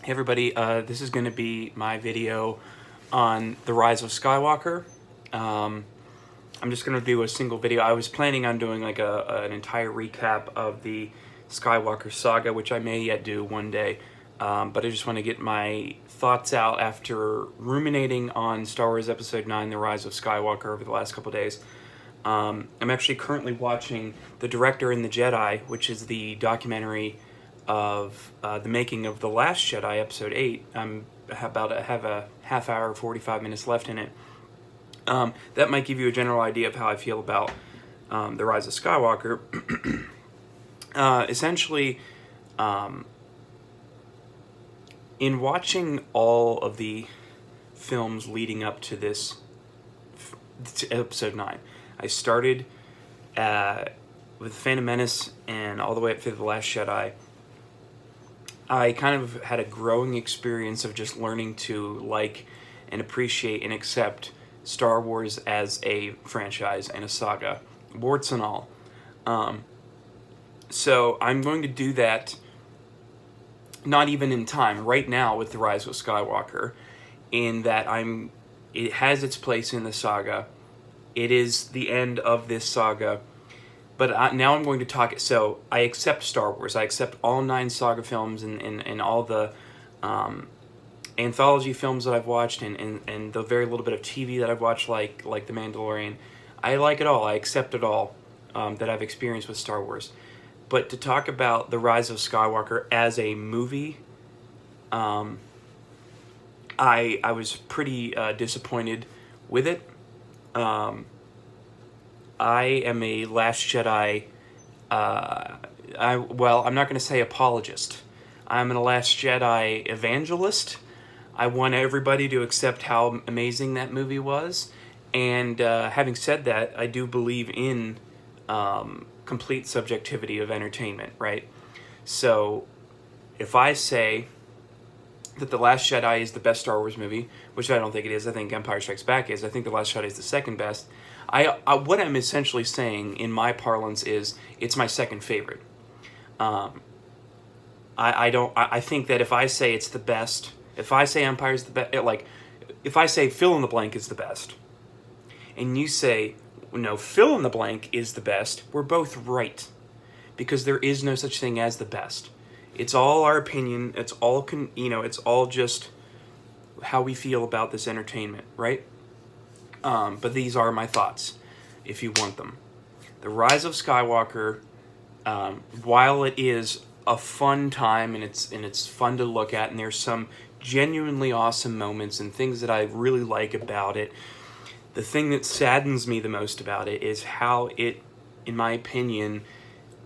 Hey everybody, this is going to be my video on The Rise of Skywalker. Um, I'm just going to do a single video. I was planning on doing like an entire recap of the Skywalker saga, which I may yet do one day. But I just want to get my thoughts out after ruminating on Star Wars Episode 9, The Rise of Skywalker, over the last couple days. I'm actually currently watching The Director and the Jedi, which is the documentary of the making of The Last Jedi, Episode 8. I'm about to have a half hour, 45 minutes left in it. That might give you a general idea of how I feel about The Rise of Skywalker. Essentially, in watching all of the films leading up to this, to Episode 9, I started with Phantom Menace and all the way up to The Last Jedi. I kind of had a growing experience of just learning to like and appreciate and accept Star Wars as a franchise and a saga, warts and all. So I'm going to do that not even in time, right now with The Rise of Skywalker, in that it has its place in the saga. It is the end of this saga. But now I'm going to talk. So I accept Star Wars. I accept all 9 saga films and all the anthology films that I've watched and the very little bit of TV that I've watched, like The Mandalorian. I like it all. I accept it all that I've experienced with Star Wars. But to talk about The Rise of Skywalker as a movie, I was pretty disappointed with it. I am a Last Jedi, I'm not going to say apologist. I'm a Last Jedi evangelist. I want everybody to accept how amazing that movie was. And having said that, I do believe in complete subjectivity of entertainment, right? So if I say that The Last Jedi is the best Star Wars movie, which I don't think it is. I think Empire Strikes Back is. I think The Last Jedi is the second best. What I'm essentially saying in my parlance is it's my second favorite. I think that if I say it's the best, if I say Empire's the best, if I say fill in the blank is the best, and you say, no, fill in the blank is the best, we're both right. Because there is no such thing as the best. It's all our opinion. It's all, it's all just how we feel about this entertainment, right? But these are my thoughts, if you want them. The Rise of Skywalker, while it is a fun time and it's fun to look at, and there's some genuinely awesome moments and things that I really like about it, the thing that saddens me the most about it is how it, in my opinion,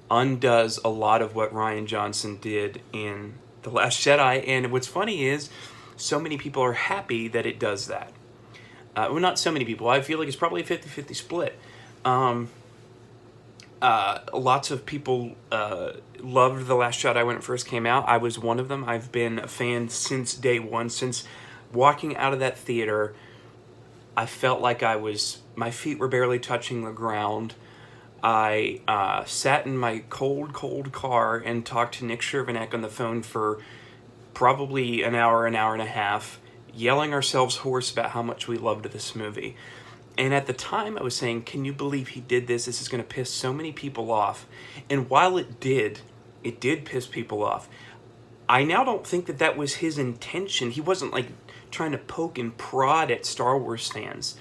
undoes a lot of what Rian Johnson did in The Last Jedi. And what's funny is so many people are happy that it does that. Well, not so many people. I feel like it's probably a 50-50 split. Lots of people loved The Last Jedi when it first came out. I was one of them. I've been a fan since day one. Since walking out of that theater, I felt like my feet were barely touching the ground. I sat in my cold car and talked to Nick Shervanek on the phone for probably an hour and a half, yelling ourselves hoarse about how much we loved this movie. And at the time I was saying, can you believe he did this? This is going to piss so many people off. And while it did piss people off, I now don't think that was his intention. He wasn't like trying to poke and prod at Star Wars fans.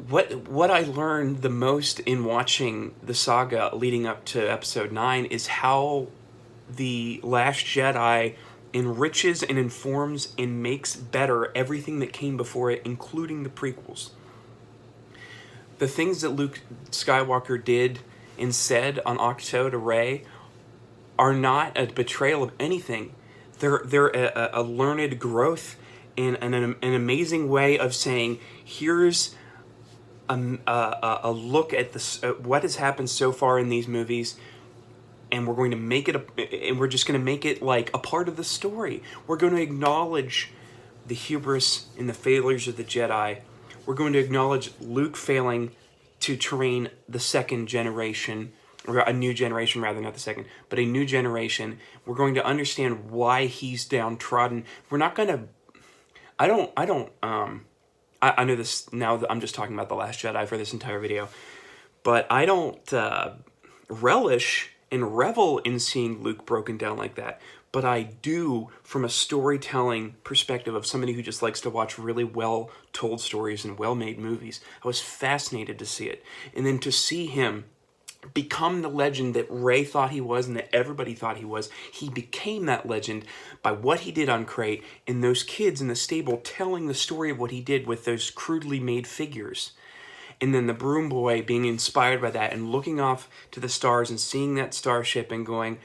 What I learned the most in watching the saga leading up to Episode 9 is how The Last Jedi enriches and informs and makes better everything that came before it, including the prequels. The things that Luke Skywalker did and said on Ahch-To to Rey are not a betrayal of anything. They're a learned growth and an amazing way of saying, here's a look at what has happened so far in these movies, and we're going to make it and we're just going to make it like a part of the story. We're going to acknowledge the hubris and the failures of the Jedi. We're going to acknowledge Luke failing to train the second generation or a new generation rather, not the second, but a new generation. We're going to understand why he's downtrodden. We're not going to, I know this now that I'm just talking about The Last Jedi for this entire video, but I don't relish and revel in seeing Luke broken down like that. But I do from a storytelling perspective of somebody who just likes to watch really well told stories and well made movies. I was fascinated to see it. And then to see him become the legend that Rey thought he was and that everybody thought he was. He became that legend by what he did on Crate and those kids in the stable telling the story of what he did with those crudely made figures. And then the broom boy being inspired by that and looking off to the stars and seeing that starship and going,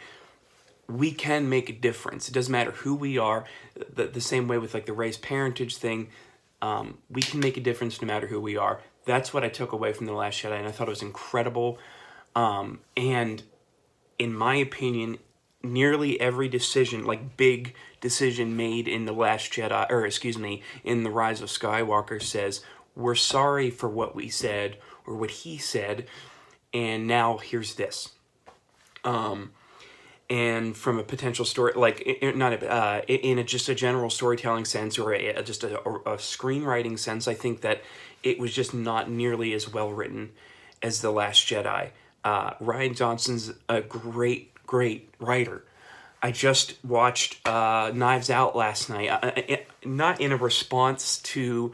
we can make a difference. It doesn't matter who we are. The same way with like the Rey's parentage thing, we can make a difference no matter who we are. That's what I took away from The Last Jedi, and I thought it was incredible. And in my opinion, nearly every decision, like big decision made in The Last Jedi, or excuse me, in The Rise of Skywalker says, we're sorry for what we said or what he said, and now here's this. And from a potential story, like just a general storytelling sense or just a screenwriting sense, I think that it was just not nearly as well written as The Last Jedi. Rian Johnson's a great writer. I just watched Knives Out last night, not in a response to,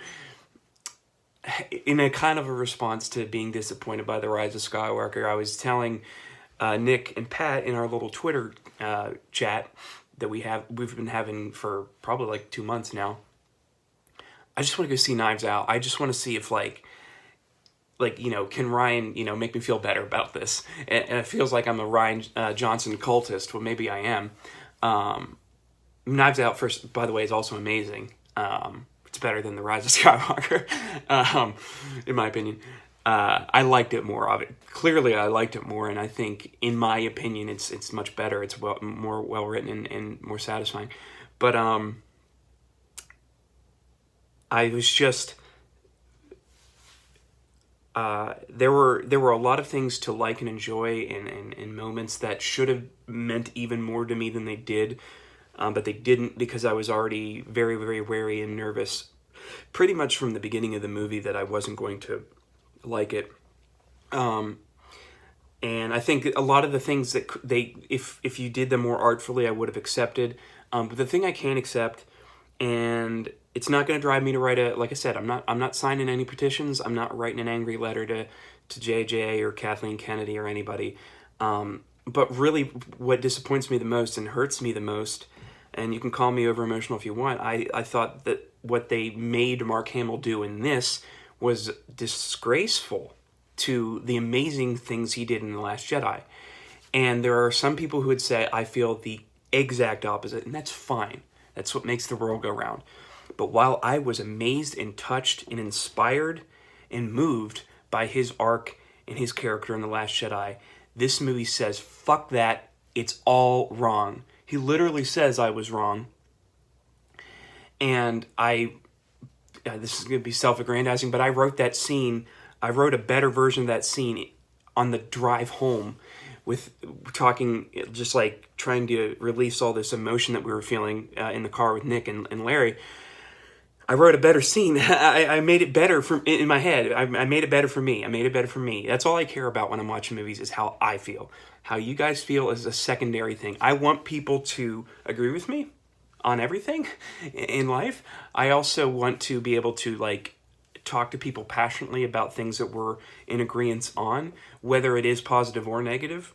in a kind of a response to being disappointed by The Rise of Skywalker. I was telling Nick and Pat in our little Twitter chat that we've been having for probably like 2 months now. I just want to go see Knives Out. I just want to see if like, can Rian, make me feel better about this? And it feels like I'm a Rian Johnson cultist. Well, maybe I am. Knives Out, first, by the way, is also amazing. It's better than The Rise of Skywalker, in my opinion. I liked it more of it. Clearly, I liked it more, and I think, in my opinion, it's much better. It's more well written and more satisfying. But I was just there were a lot of things to like and enjoy in moments that should have meant even more to me than they did, but they didn't, because I was already very, very wary and nervous pretty much from the beginning of the movie that I wasn't going to like it. And I think a lot of the things that if you did them more artfully, I would have accepted. But the thing I can't accept, and it's not going to drive me to write like I said, I'm not signing any petitions. I'm not writing an angry letter to JJ or Kathleen Kennedy or anybody. But really what disappoints me the most and hurts me the most, and you can call me over emotional if you want, I thought that what they made Mark Hamill do in this was disgraceful to the amazing things he did in The Last Jedi. And there are some people who would say, I feel the exact opposite, and that's fine. That's what makes the world go round. But while I was amazed and touched and inspired and moved by his arc and his character in The Last Jedi, this movie says, fuck that, it's all wrong. He literally says I was wrong. And this is going to be self-aggrandizing, but I wrote a better version of that scene on the drive home with talking, just like trying to release all this emotion that we were feeling in the car with Nick and Larry. I wrote a better scene. I made it better in my head. I made it better for me. I made it better for me. That's all I care about when I'm watching movies, is how I feel. How you guys feel is a secondary thing. I want people to agree with me on everything in life. I also want to be able to talk to people passionately about things that we're in agreement on, whether it is positive or negative.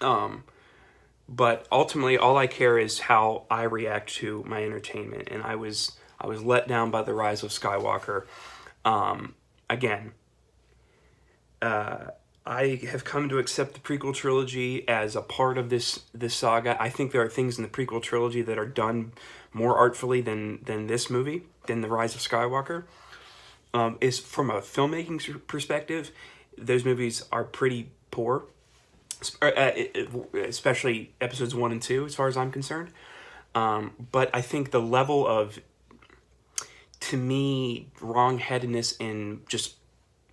But ultimately, all I care is how I react to my entertainment, and I was let down by The Rise of Skywalker. Again, I have come to accept the prequel trilogy as a part of this saga. I think there are things in the prequel trilogy that are done more artfully than this movie, than The Rise of Skywalker. Is from a filmmaking perspective, those movies are pretty poor, especially episodes 1 and 2, as far as I'm concerned. But I think the level of, to me, wrong-headedness and just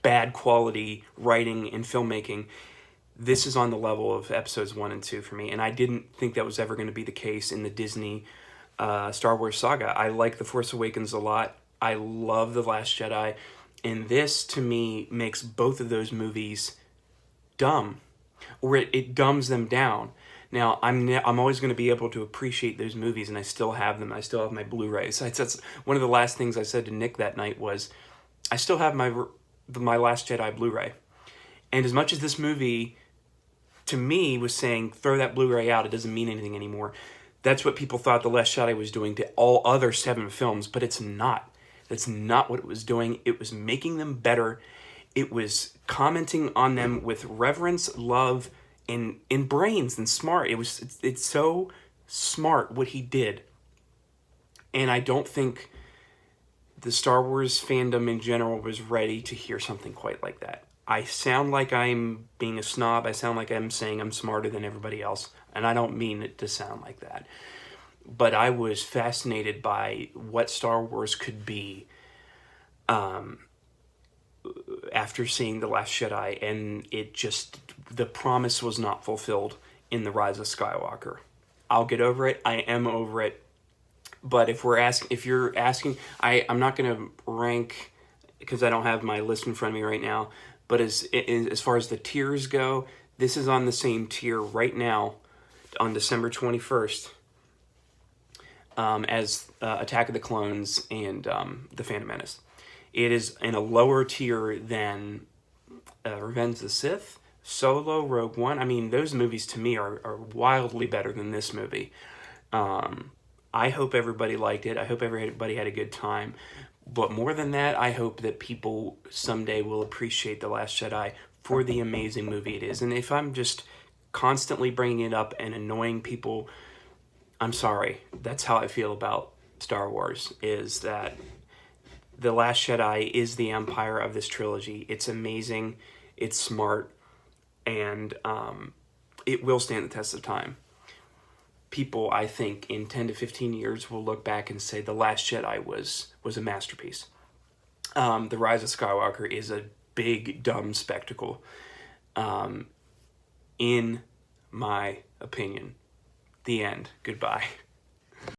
bad quality writing and filmmaking, this is on the level of episodes 1 and 2 for me, and I didn't think that was ever going to be the case in the Disney Star Wars saga. I like The Force Awakens a lot. I love The Last Jedi, and this, to me, makes both of those movies dumb, or it dumbs them down. Now, I'm always going to be able to appreciate those movies, and I still have them. I still have my Blu-rays. That's one of the last things I said to Nick that night was, I still have my Last Jedi Blu-ray. And as much as this movie, to me, was saying, throw that Blu-ray out, it doesn't mean anything anymore, that's what people thought The Last Jedi was doing to all other 7 films, but it's not. That's not what it was doing. It was making them better. It was commenting on them with reverence, love, and brains and smart. It's so smart what he did. And I don't think the Star Wars fandom in general was ready to hear something quite like that. I sound like I'm being a snob. I sound like I'm saying I'm smarter than everybody else. And I don't mean it to sound like that. But I was fascinated by what Star Wars could be after seeing The Last Jedi. And the promise was not fulfilled in The Rise of Skywalker. I'll get over it. I am over it. But if you're asking, I'm not going to rank, because I don't have my list in front of me right now. But as far as the tiers go, this is on the same tier right now on December 21st as Attack of the Clones and The Phantom Menace. It is in a lower tier than Revenge of the Sith, Solo, Rogue One. I mean, those movies to me are wildly better than this movie. I hope everybody liked it. I hope everybody had a good time. But more than that, I hope that people someday will appreciate The Last Jedi for the amazing movie it is. And if I'm just constantly bringing it up and annoying people, I'm sorry. That's how I feel about Star Wars, is that The Last Jedi is the empire of this trilogy. It's amazing. It's smart. And it will stand the test of time. People, I think, in 10 to 15 years will look back and say The Last Jedi was a masterpiece. The Rise of Skywalker is a big, dumb spectacle, in my opinion. The end. Goodbye.